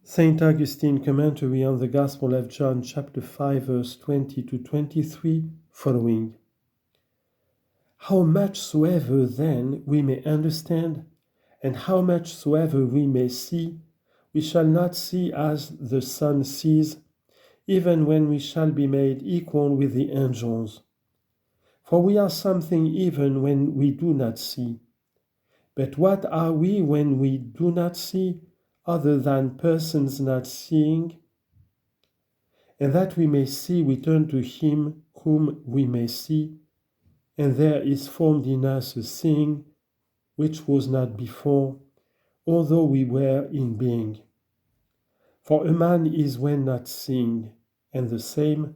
Saint Augustine commentary on the Gospel of John chapter 5 verse 20 to 23 following. How much soever then we may understand, and how much soever we may see, we shall not see as the Son sees, even when we shall be made equal with the angels. For we are something even when we do not see. But what are we when we do not see, other than persons not seeing? And that we may see, we turn to him whom we may see, and there is formed in us a seeing which was not before, although we were in being. For a man is when not seeing, and the same,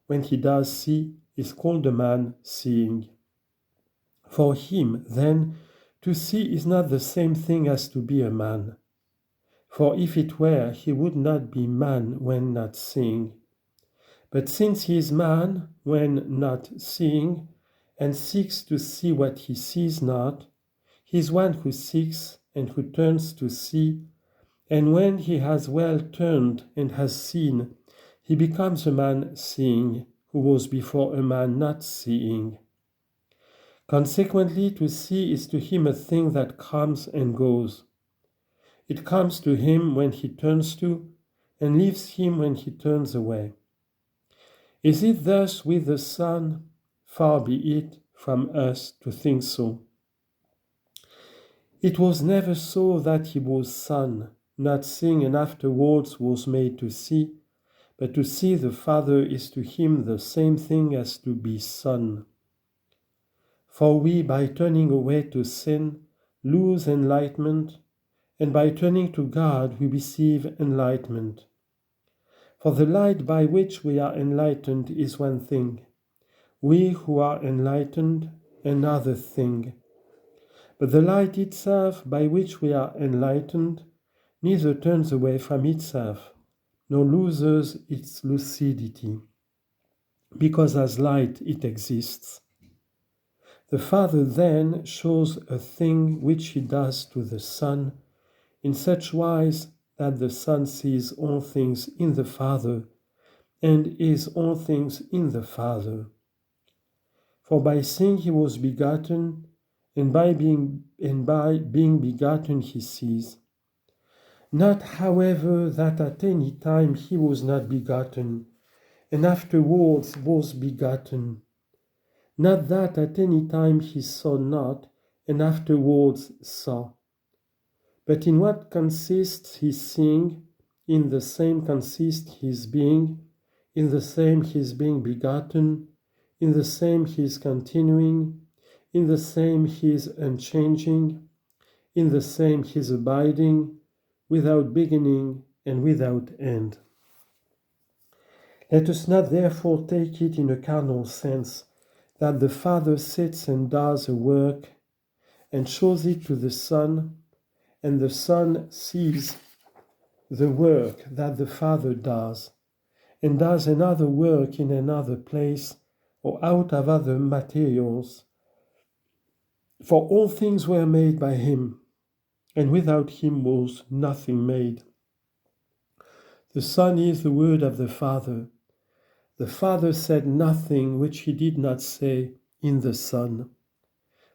when he does see, is called a man seeing. For him, then, to see is not the same thing as to be a man. For if it were, he would not be man when not seeing. But since he is man when not seeing, and seeks to see what he sees not, he is one who seeks and who turns to see, and when he has well turned and has seen, he becomes a man seeing, who was before a man not seeing. Consequently, to see is to him a thing that comes and goes. It comes to him when he turns to, and leaves him when he turns away. Is it thus with the Son? Far be it from us to think so. It was never so that he was Son, not seeing and afterwards was made to see, but to see the Father is to him the same thing as to be Son. For we, by turning away to sin, lose enlightenment, and by turning to God we receive enlightenment. For the light by which we are enlightened is one thing, we who are enlightened another thing. But the light itself by which we are enlightened neither turns away from itself, nor loses its lucidity, because as light it exists. The Father then shows a thing which he does to the Son, in such wise that the Son sees all things in the Father, and is all things in the Father. For by seeing he was begotten, and by being begotten he sees. Not, however, that at any time he was not begotten, and afterwards was begotten. Not that at any time he saw not, and afterwards saw. But in what consists his seeing, in the same consists his being, in the same his being begotten, in the same his continuing, in the same his unchanging, in the same his abiding, without beginning and without end. Let us not therefore take it in a carnal sense, that the Father sits and does a work, and shows it to the Son, and the Son sees the work that the Father does, and does another work in another place, or out of other materials. For all things were made by him, and without him was nothing made. The Son is the word of the Father. The Father said nothing which he did not say in the Son.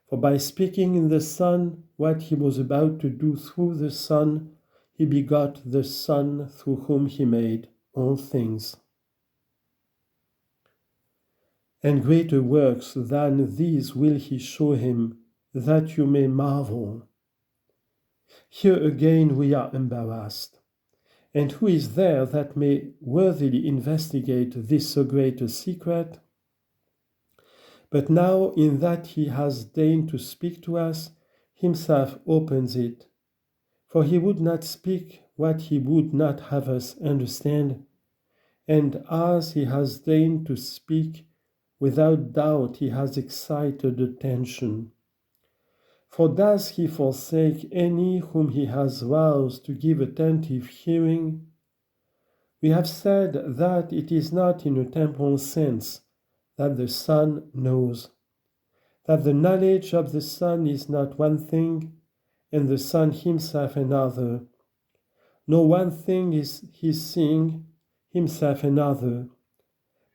For by speaking in the Son what he was about to do through the Son, he begot the Son through whom he made all things. And greater works than these will he show him, that you may marvel. Here again we are embarrassed. And who is there that may worthily investigate this so great a secret? But now, in that he has deigned to speak to us, himself opens it. For he would not speak what he would not have us understand, and as he has deigned to speak, without doubt he has excited attention. For does he forsake any whom he has roused to give attentive hearing? We have said that it is not in a temporal sense that the Son knows, that the knowledge of the Son is not one thing, and the Son himself another, No one thing is he seeing, himself another,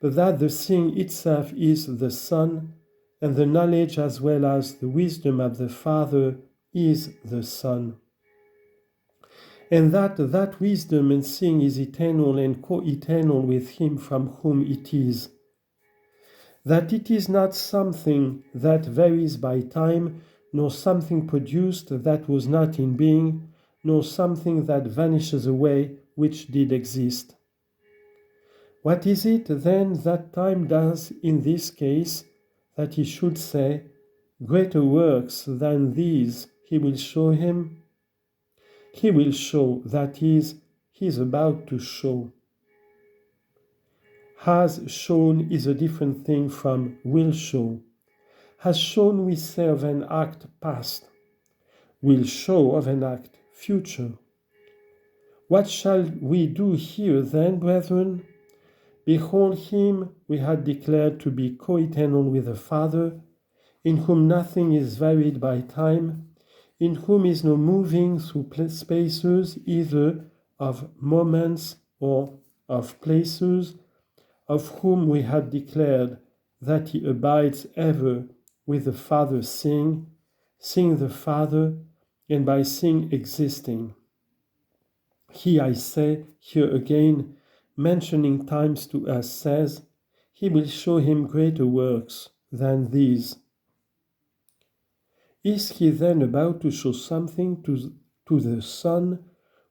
but that the seeing itself is the Son, and the knowledge as well as the wisdom of the Father is the Son. And that wisdom and seeing is eternal and co-eternal with him from whom it is. That it is not something that varies by time, nor something produced that was not in being, nor something that vanishes away which did exist. What is it then that time does in this case, that he should say, greater works than these he will show him? He will show, that is, he is about to show. Has shown is a different thing from will show. Has shown we say of an act past, will show of an act future. What shall we do here then, brethren? Behold him we had declared to be co-eternal with the Father, in whom nothing is varied by time, in whom is no moving through spaces either of moments or of places, of whom we had declared that he abides ever with the Father seeing the Father, and by seeing existing. He, I say, here again, mentioning times to us, says, he will show him greater works than these. Is he then about to show something to the Son,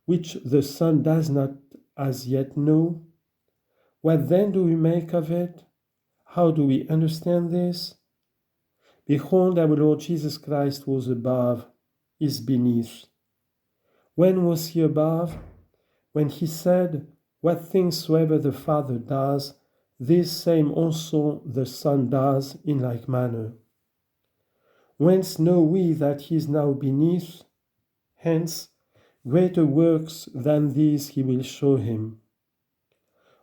which the Son does not as yet know? What then do we make of it? How do we understand this? Behold, our Lord Jesus Christ was above, is beneath. When was he above? When he said, what things soever the Father does, this same also the Son does in like manner. Whence know we that he is now beneath? Hence, greater works than these he will show him.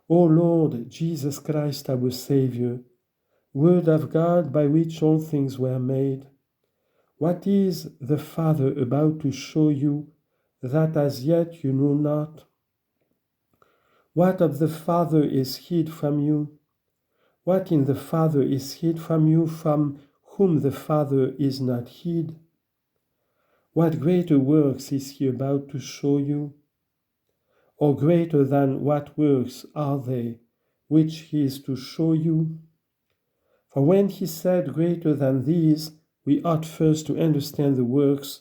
O Lord Jesus Christ our Saviour, Word of God by which all things were made, what is the Father about to show you that as yet you know not? What of the Father is hid from you? What in the Father is hid from you, from whom the Father is not hid? What greater works is he about to show you? Or greater than what works are they which he is to show you? For when he said greater than these, we ought first to understand the works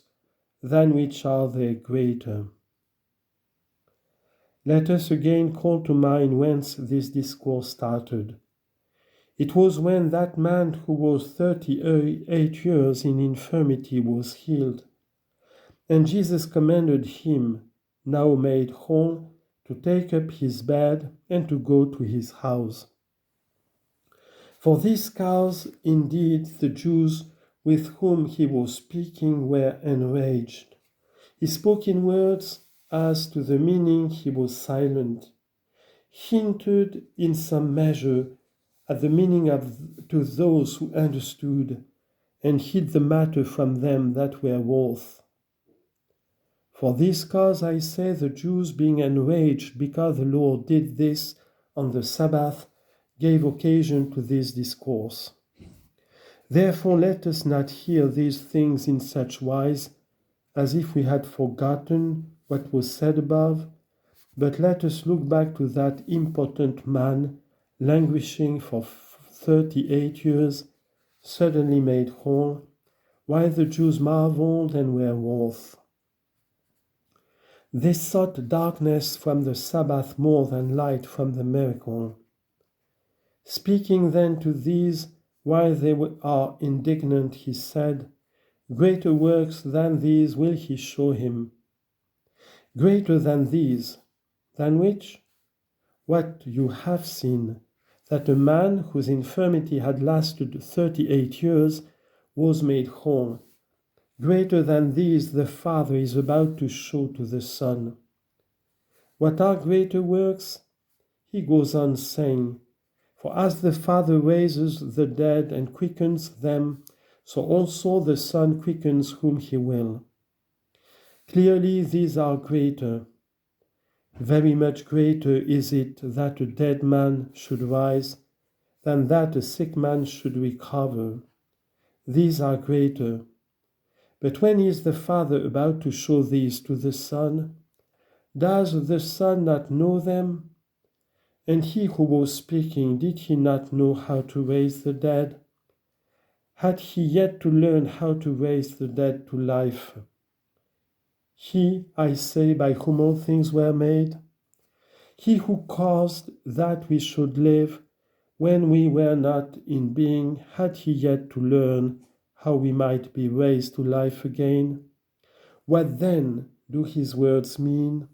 than which are they greater. Let us again call to mind whence this discourse started. It was when that man who was 38 years in infirmity was healed, and Jesus commanded him, now made whole, to take up his bed and to go to his house. For this cause, indeed, the Jews with whom he was speaking were enraged. He spoke in words as to the meaning he was silent, hinted in some measure at the meaning to those who understood, and hid the matter from them that were wroth. For this cause, I say, the Jews being enraged because the Lord did this on the Sabbath, gave occasion to this discourse. Therefore let us not hear these things in such wise as if we had forgotten what was said above, but let us look back to that impotent man languishing for 38 years, suddenly made whole, while the Jews marveled and were wroth. They sought darkness from the Sabbath more than light from the miracle. Speaking then to these while they are indignant, he said, greater works than these will he show him. Greater than these, than which? What you have seen, that a man whose infirmity had lasted 38 years was made whole. Greater than these the Father is about to show to the Son. What are greater works? He goes on saying, for as the Father raises the dead and quickens them, so also the Son quickens whom he will. Clearly these are greater. Very much greater is it that a dead man should rise than that a sick man should recover. These are greater. But when is the Father about to show these to the Son? Does the Son not know them? And he who was speaking, did he not know how to raise the dead? Had he yet to learn how to raise the dead to life? He, I say, by whom all things were made, he who caused that we should live when we were not in being, had he yet to learn how we might be raised to life again? What then do his words mean?